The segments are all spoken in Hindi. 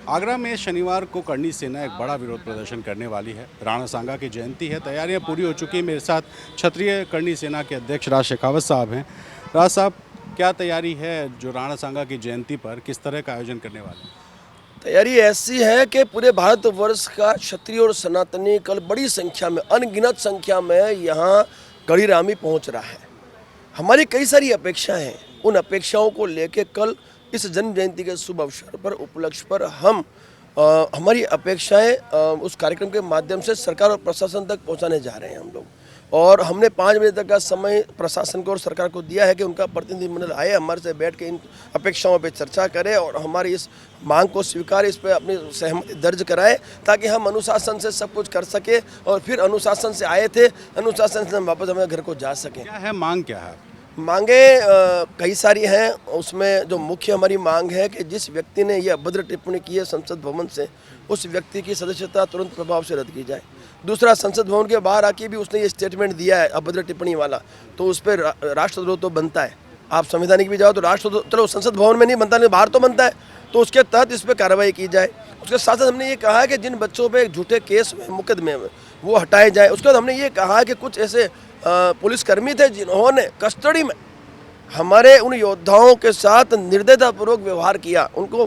आगरा में शनिवार को करणी सेना एक बड़ा विरोध प्रदर्शन करने वाली है। राणा सांगा की जयंती है, तैयारियां पूरी हो चुकी हैं। मेरे साथ क्षत्रिय करणी सेना के अध्यक्ष राज शेखावत साहब हैं। राज साहब, क्या तैयारी है जो राणा सांगा की जयंती पर, किस तरह का आयोजन करने वाले हैं? तैयारी ऐसी है कि पूरे भारतवर्ष का क्षत्रिय और सनातनी कल बड़ी संख्या में, अनगिनत संख्या में यहाँ गढ़ीरामी पहुँच रहा है। हमारी कई सारी अपेक्षाएं हैं। उन अपेक्षाओं को लेके कल इस जन्म जयंती के शुभ अवसर पर, उपलक्ष्य पर हम हमारी अपेक्षाएं उस कार्यक्रम के माध्यम से सरकार और प्रशासन तक पहुंचाने जा रहे हैं हम लोग। और हमने 5 बजे तक का समय प्रशासन को और सरकार को दिया है कि उनका प्रतिनिधिमंडल आए, हमारे से बैठ के इन अपेक्षाओं पे चर्चा करे और हमारी इस मांग को स्वीकार, इस पे अपनी सहमति दर्ज कराए, ताकि हम अनुशासन से सब कुछ कर सके और फिर अनुशासन से आए थे, अनुशासन से हम वापस अपने घर को जा सकें। क्या है मांग, क्या है? मांगे कई सारी हैं। उसमें जो मुख्य हमारी मांग है कि जिस व्यक्ति ने यह अभद्र टिप्पणी की है संसद भवन से, उस व्यक्ति की सदस्यता तुरंत प्रभाव से रद्द की जाए। दूसरा, संसद भवन के बाहर आके भी उसने ये स्टेटमेंट दिया है अभद्र टिप्पणी वाला, तो उस पर राष्ट्रद्रोह तो बनता है। आप संवैधानिक भी जाओ तो राष्ट्रद्रोह, चलो संसद भवन में नहीं बनता, नहीं बाहर तो बनता है, तो उसके तहत इस पर कार्रवाई की जाए। उसके साथ साथ हमने ये कहा है कि जिन बच्चों पे झूठे केस में, मुकदमे में, वो हटाए जाए। उसके बाद हमने ये कहा कि कुछ ऐसे पुलिसकर्मी थे जिन्होंने कस्टडी में हमारे उन योद्धाओं के साथ निर्दयतापूर्वक व्यवहार किया, उनको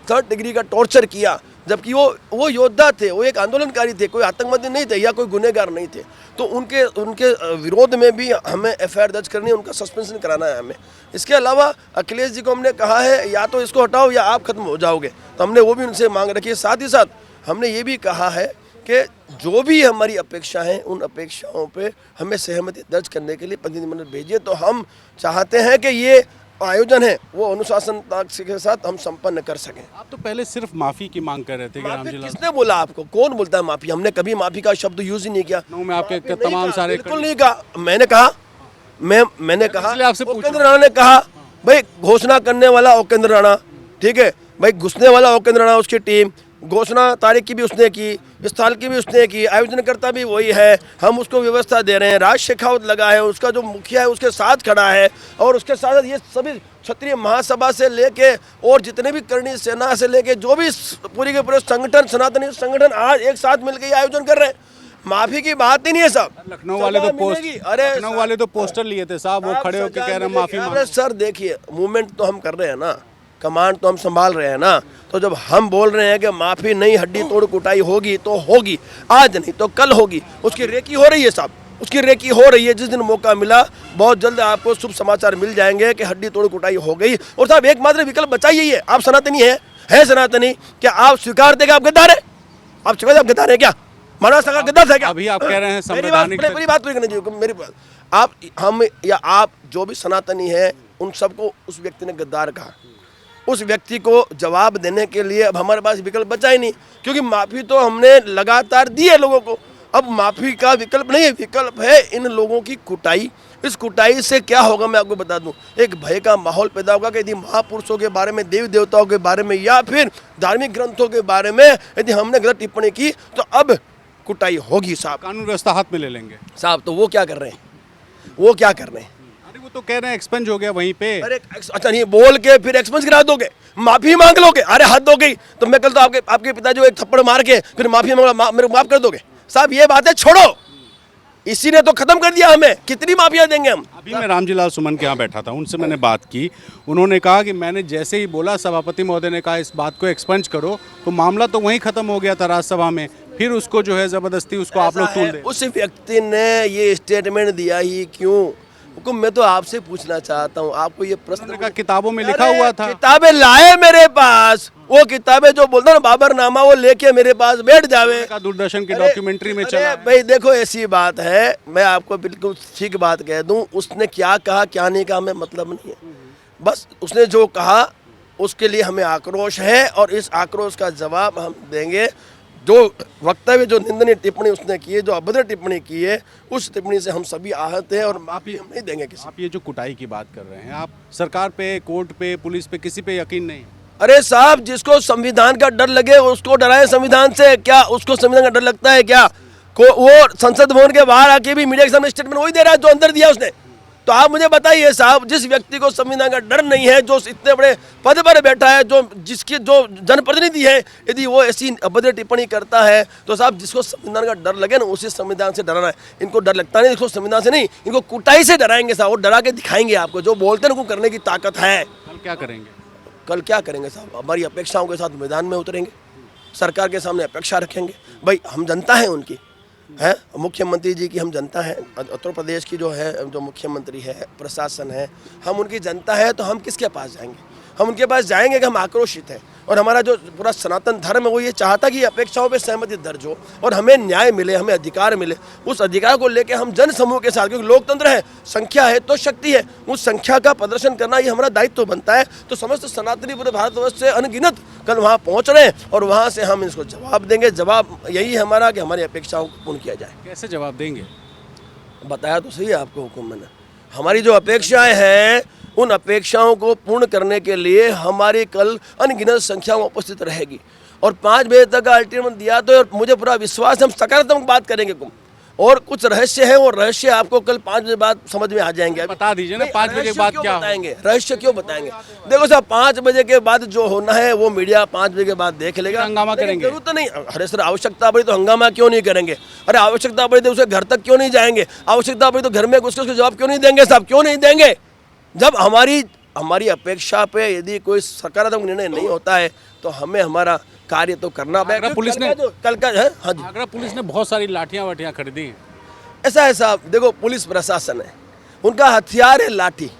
3rd डिग्री का टॉर्चर किया, जबकि वो योद्धा थे, वो एक आंदोलनकारी थे, कोई आतंकवादी नहीं थे या कोई गुनहगार नहीं थे। तो उनके विरोध में भी हमें FIR दर्ज करनी है, उनका सस्पेंशन कराना है हमें। इसके अलावा अखिलेश जी को हमने कहा है या तो इसको हटाओ या आप खत्म हो जाओगे, तो हमने वो भी उनसे मांग रखी है। साथ ही साथ हमने ये भी कहा है कि जो भी हमारी अपेक्षा है, उन अपेक्षाओं पे हमें सहमति दर्ज करने के लिए प्रतिनिधिमंडल भेजिए। तो हम चाहते हैं कि ये आयोजन है वो अनुशासन के साथ हम संपन्न कर सकें। आप तो पहले सिर्फ माफी की मांग कर रहे थे कि माफी किसने बोला आपको? कौन बोलता है माफी? हमने कभी माफी का शब्द यूज ही नहीं किया। में आपके तमाम सारे बिल्कुल नहीं कहा। मैंने कहा आपसे उपेंद्र राणा ने कहा, भाई घोषणा करने वाला उपेंद्र राणा, ठीक है भाई, घुसने वाला उपेंद्र राणा, उसकी टीम, घोषणा तारीख की भी उसने की, स्थल की भी उसने की, आयोजनकर्ता भी वही है, हम उसको व्यवस्था दे रहे हैं। राज शेखावत लगा है, उसका जो मुखिया है उसके साथ खड़ा है, और उसके साथ ये सभी क्षत्रिय महासभा से लेके और जितने भी करणी सेना से लेके जो भी पूरी के पूरे संगठन, सनातनी संगठन आज एक साथ मिलकर ये आयोजन कर रहे हैं। माफी की बात ही नहीं है साहब। लखनऊ वाले तो पोस्टर लिए थे साहब, वो खड़े होकर कह रहे हैं माफी मांगो। सर देखिए, मूवमेंट तो हम कर रहे हैं ना, कमांड तो हम संभाल रहे हैं ना, तो जब हम बोल रहे हैं कि माफी नहीं, हड्डी तोड़ कुटाई होगी तो होगी, आज नहीं तो कल होगी। उसकी रेकी हो रही है साहब, उसकी रेकी हो रही है। जिस दिन मौका मिला, बहुत जल्द आपको शुभ समाचार मिल जाएंगे कि हड्डी तोड़ कुटाई हो गई। और साहब एकमात्र विकल्प बचा यही है। आप सनातनी है सनातनी, क्या आप स्वीकार देगा आप गद्दार है? आप स्वीकार आप गद्दार है क्या? माना सका गद्दार है क्या? अभी आप कह रहे हैं संवैधानिक, मेरी बात पूरी करनी चाहिए। मेरी बात, आप, हम या आप जो भी सनातनी है, उन सबको उस व्यक्ति ने गद्दार कहा। उस व्यक्ति को जवाब देने के लिए अब हमारे पास विकल्प बचा ही नहीं, क्योंकि माफ़ी तो हमने लगातार दी है लोगों को। अब माफ़ी का विकल्प नहीं है, विकल्प है इन लोगों की कुटाई। इस कुटाई से क्या होगा मैं आपको बता दूं, एक भय का माहौल पैदा होगा कि यदि महापुरुषों के बारे में, देवी देवताओं के बारे में या फिर धार्मिक ग्रंथों के बारे में यदि हमने गलत टिप्पणी की तो अब कुटाई होगी साहब। कानून व्यवस्था हाथ में ले लेंगे साहब। तो वो क्या कर रहे हैं? वो क्या कर रहे हैं? वो तो कह रहे हैं एक्सपेंज हो गया वहीं पे। अरे अच्छा, नहीं बोल के फिर एक्सपेंस गिरा दोगे, माफी मांग लोगे? अरे हद हो गई। तो मैं कल तो आपके पिताजी को एक थप्पड़ मार के फिर माफी मांगा, मेरे को माफ कर दोगे? साहब ये बातें छोड़ो, इसी ने तो खत्म कर दिया हमें। कितनी माफिया देंगे हम? अभी मैं रामजीलाल सुमन के यहाँ बैठा था, उनसे मैंने बात की। उन्होंने कहा कि मैंने जैसे ही बोला, सभापति महोदय ने कहा इस बात को एक्सपेंज करो, तो मामला तो वहीं खत्म हो गया था राज्यसभा में। फिर उसको जो है जबरदस्ती उसको आप लोग तोड़ दे। उस व्यक्ति ने ये स्टेटमेंट दिया ही क्यों? मैं तो आपसे पूछना चाहता हूँ, आपको ये प्रश्न का किताबों में लिखा हुआ था। किताबें लाए मेरे पास, वो किताबें जो बोलते हैं ना बाबरनामा, वो लेके मेरे पास बैठ जावे। दूरदर्शन की डॉक्यूमेंट्री में चला। भाई देखो, ऐसी बात है, मैं आपको बिल्कुल ठीक बात कह दूं, उसने क्या कहा क्या नहीं कहा हमें मतलब नहीं है। बस उसने जो कहा उसके लिए हमें आक्रोश है, और इस आक्रोश का जवाब हम देंगे। जो वक्तव्य, जो निंदनीय टिप्पणी उसने की है, जो अभद्र टिप्पणी की है, उस टिप्पणी से हम सभी आहत हैं और माफी हम नहीं देंगे किसी। आप ये जो कुटाई की बात कर रहे हैं, आप सरकार पे, कोर्ट पे, पुलिस पे, किसी पे यकीन नहीं? अरे साहब, जिसको संविधान का डर लगे उसको डराए संविधान से। क्या उसको संविधान का डर लगता है क्या? वो संसद भवन के बाहर आके भी मीडिया के सामने स्टेटमेंट वही दे रहा है जो अंदर दिया उसने। तो आप मुझे बताइए साहब, जिस व्यक्ति को संविधान का डर नहीं है, जो इतने बड़े पद पर बैठा है, जो जिसके जो जनप्रतिनिधि है, यदि वो ऐसी अभद्र टिप्पणी करता है तो साहब जिसको संविधान का डर लगे ना उसी संविधान से डराना है। इनको डर लगता नहीं, इसको संविधान से नहीं, इनको कुटाई से डराएंगे साहब, और डरा के दिखाएंगे आपको। जो बोलते हैं उनको करने की ताकत है। कल क्या करेंगे? कल क्या करेंगे साहब? हमारी अपेक्षाओं के साथ मैदान में उतरेंगे, सरकार के सामने अपेक्षा रखेंगे। भाई हम जनता है उनकी, है मुख्यमंत्री जी की हम जनता है, उत्तर प्रदेश की जो है जो मुख्यमंत्री है, प्रशासन है, हम उनकी जनता है। तो हम किसके पास जाएंगे? हम उनके पास जाएंगे कि हम आक्रोशित हैं, और हमारा जो पूरा सनातन धर्म है वो ये चाहता कि अपेक्षाओं पे सहमति दर्ज हो और हमें न्याय मिले, हमें अधिकार मिले। उस अधिकार को लेकर हम जन समूह के साथ, क्योंकि लोकतंत्र है, संख्या है तो शक्ति है, उस संख्या का प्रदर्शन करना ये हमारा दायित्व बनता है। तो समस्त सनातनी पूरे भारतवर्ष से अनगिनत कल वहाँ पहुँच रहे हैं, और वहाँ से हम इसको जवाब देंगे। जवाब यही है हमारा कि हमारी अपेक्षाओं को पूर्ण किया जाए। कैसे जवाब देंगे? बताया तो सही है आपको हुक्म मैंने। हमारी जो अपेक्षाएं हैं उन अपेक्षाओं को पूर्ण करने के लिए हमारी कल अनगिनत संख्या में उपस्थित रहेगी, और 5 बजे तक का अल्टीमेटम दिया तो और मुझे पूरा विश्वास है हम सकारात्मक बात करेंगे। और कुछ रहस्य है, वो रहस्य आपको कल 5 बजे बाद समझ में आ जाएंगे। बता दीजिए ना 5 बजे के बाद क्या बताएंगे, रहस्य क्यों बताएंगे? देखो साहब, 5 बजे के बाद जो होना है वो मीडिया 5 बजे के बाद देख लेगा। हंगामा करेंगे? जरूरत नहीं। अरे सर, आवश्यकता पड़ी तो हंगामा क्यों नहीं करेंगे? अरे आवश्यकता पड़ी तो उसे घर तक क्यों नहीं जाएंगे? आवश्यकता पड़ी तो घर में घुस के उसको जवाब क्यों नहीं देंगे साहब? क्यों नहीं देंगे? जब हमारी अपेक्षा पे यदि कोई सकारात्मक निर्णय नहीं होता है तो हमें हमारा कार्य तो करना पड़ेगा। पुलिस ने कल का है, हाँ जी, आगरा पुलिस ने बहुत सारी लाठियां वाठियां खरीदी हैं। ऐसा है साहब, देखो पुलिस प्रशासन है, उनका हथियार है लाठी,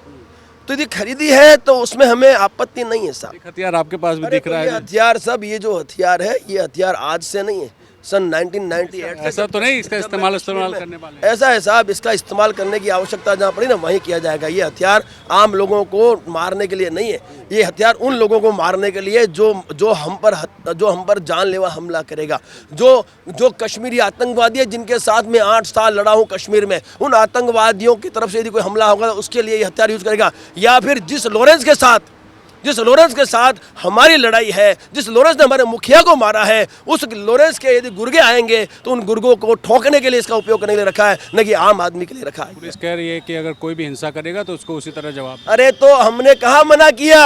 तो यदि खरीदी है तो उसमें हमें आपत्ति नहीं है साहब। एक हथियार आपके पास भी अरे दिख तो रहा ये है। हथियार सब, ये जो हथियार है ये हथियार आज से नहीं है, सन 1998 से। ऐसा तो नहीं इसका जब इस्तेमाल मैं कश्मीर में- करने वाले? ऐसा है साहब, इसका इस्तेमाल करने की आवश्यकता जहाँ पड़ी ना वहीं किया जाएगा। ये हथियार आम लोगों को मारने के लिए नहीं है, ये हथियार उन लोगों को मारने के लिए जो हम पर जानलेवा हमला करेगा, जो कश्मीरी आतंकवादी है जिनके साथ में 8 साल लड़ा हूँ कश्मीर में, उन आतंकवादियों की तरफ से यदि कोई हमला होगा तो उसके लिए ये हथियार यूज करेगा। या फिर जिस लॉरेंस के साथ हमारी लड़ाई है, जिस लॉरेंस ने हमारे मुखिया को मारा है, उस लॉरेंस के यदि गुर्गे आएंगे तो उन गुर्गों को ठोकने के लिए इसका उपयोग करने के लिए रखा है, न कि आम आदमी के लिए रखा है। पुलिस कह रही है कि अगर कोई भी हिंसा करेगा तो उसको उसी तरह जवाब। अरे तो हमने कहाँ मना किया?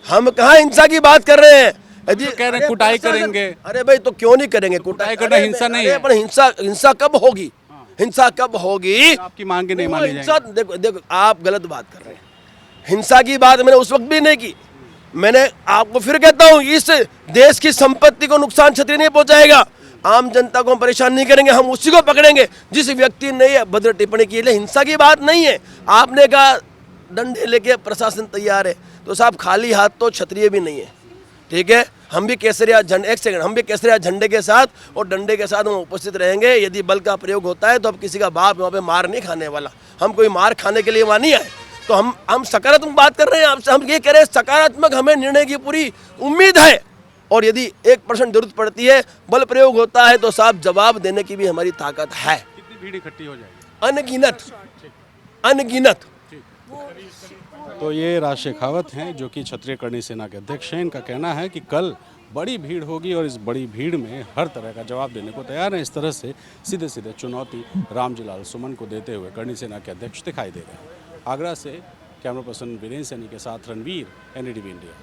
हम कहाँ हिंसा की बात कर रहे हैं? यदि कह रहे हैं कुटाई करेंगे। अरे भाई तो क्यों नहीं करेंगे कुटाई? करना हिंसा नहीं है। पर हिंसा कब होगी? हिंसा कब होगी? आपकी मांग नहीं वो मानी हिंसा, जाएगी। देखो आप गलत बात कर रहे हैं। हिंसा की बात मैंने उस वक्त भी नहीं की। मैंने आपको फिर कहता हूं, इस देश की संपत्ति को नुकसान क्षति नहीं पहुंचाएगा, आम जनता को हम परेशान नहीं करेंगे, हम उसी को पकड़ेंगे जिस व्यक्ति ने ये भद्र टिप्पणी की। हिंसा की बात नहीं है। आपने कहा डंडे लेके प्रशासन तैयार है, तो साहब खाली हाथ तो क्षत्रिय भी नहीं है, ठीक है? हम भी केसरिया झंडे, एक सेकंड, हम भी केसरिया झंडे के साथ और डंडे के साथ हम उपस्थित रहेंगे। यदि बल का प्रयोग होता है तो अब किसी का बाप वहाँ पे मार नहीं खाने वाला, हम कोई मार खाने के लिए वहाँ नहीं आए। तो हम सकारात्मक बात कर रहे हैं आपसे, हम ये कह रहे हैं सकारात्मक हमें निर्णय की पूरी उम्मीद है, और यदि 1% जरूरत पड़ती है, बल प्रयोग होता है तो साहब जवाब देने की भी हमारी ताकत है। कितनी भीड़ इकट्ठी हो जाएगी? अनगिनत। तो ये राज शेखावत हैं जो कि क्षत्रिय कर्णी सेना के अध्यक्ष हैं। इनका कहना है कि कल बड़ी भीड़ होगी और इस बड़ी भीड़ में हर तरह का जवाब देने को तैयार हैं। इस तरह से सीधे सीधे चुनौती रामजीलाल सुमन को देते हुए कर्णी सेना के अध्यक्ष दिखाई दे रहे हैं। आगरा से कैमरा पर्सन वीरेंद्र सैनी के साथ रणवीर, NDTV इंडिया।